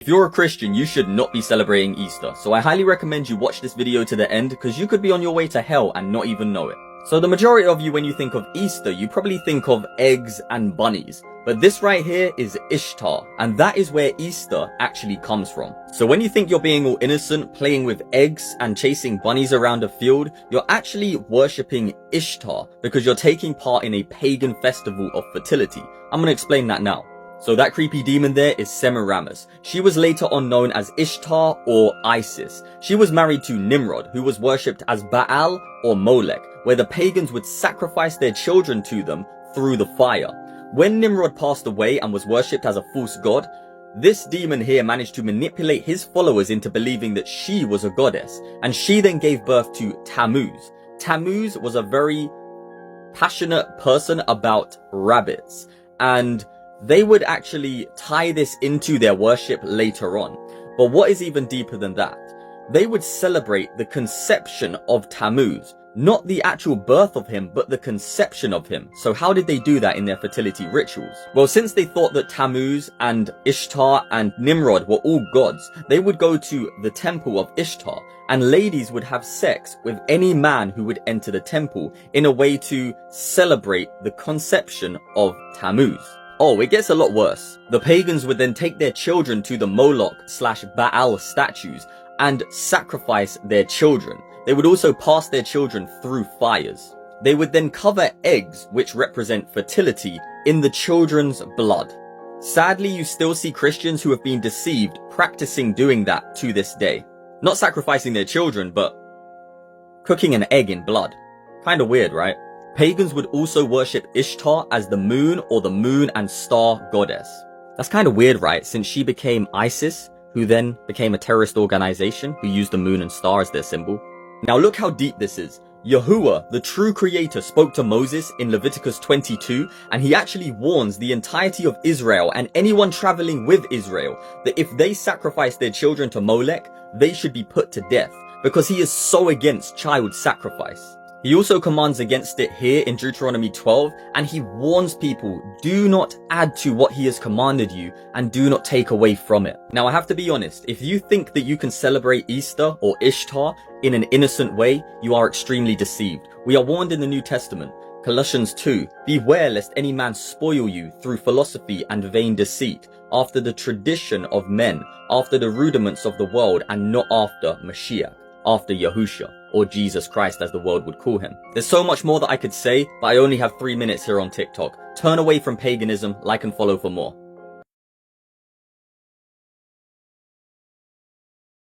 If you're a Christian, you should not be celebrating Easter, so I highly recommend you watch this video to the end because you could be on your way to hell and not even know it. So the majority of you, when you think of Easter, you probably think of eggs and bunnies. But this right here is Ishtar, and that is where Easter actually comes from. So when you think you're being all innocent, playing with eggs and chasing bunnies around a field, you're actually worshipping Ishtar because you're taking part in a pagan festival of fertility. I'm going to explain that now. So that creepy demon there is Semiramis. She was later on known as Ishtar or Isis. She was married to Nimrod, who was worshipped as Baal or Molech, where the pagans would sacrifice their children to them through the fire. When Nimrod passed away and was worshipped as a false god, this demon here managed to manipulate his followers into believing that she was a goddess, and she then gave birth to Tammuz. Tammuz was a very passionate person about rabbits, and they would actually tie this into their worship later on. But what is even deeper than that? They would celebrate the conception of Tammuz, not the actual birth of him, but the conception of him. So how did they do that in their fertility rituals? Well, since they thought that Tammuz and Ishtar and Nimrod were all gods, they would go to the temple of Ishtar, and ladies would have sex with any man who would enter the temple in a way to celebrate the conception of Tammuz. Oh, it gets a lot worse. The pagans would then take their children to the Moloch/Baal statues and sacrifice their children. They would also pass their children through fires. They would then cover eggs, which represent fertility, in the children's blood. Sadly, you still see Christians who have been deceived practicing doing that to this day. Not sacrificing their children, but cooking an egg in blood. Kinda weird, right? Pagans would also worship Ishtar as the moon or the moon and star goddess. That's kind of weird, right? Since she became Isis, who then became a terrorist organization who used the moon and star as their symbol. Now look how deep this is. Yahuwah, the true creator, spoke to Moses in Leviticus 22, and he actually warns the entirety of Israel and anyone traveling with Israel that if they sacrifice their children to Molech, they should be put to death, because he is so against child sacrifice. He also commands against it here in Deuteronomy 12, and he warns people, do not add to what he has commanded you and do not take away from it. Now I have to be honest, if you think that you can celebrate Easter or Ishtar in an innocent way, you are extremely deceived. We are warned in the New Testament, Colossians 2, beware lest any man spoil you through philosophy and vain deceit, after the tradition of men, after the rudiments of the world, and not after Mashiach, after Yahushua, or Jesus Christ as the world would call him. There's so much more that I could say, but I only have 3 minutes here on TikTok. Turn away from paganism, like and follow for more.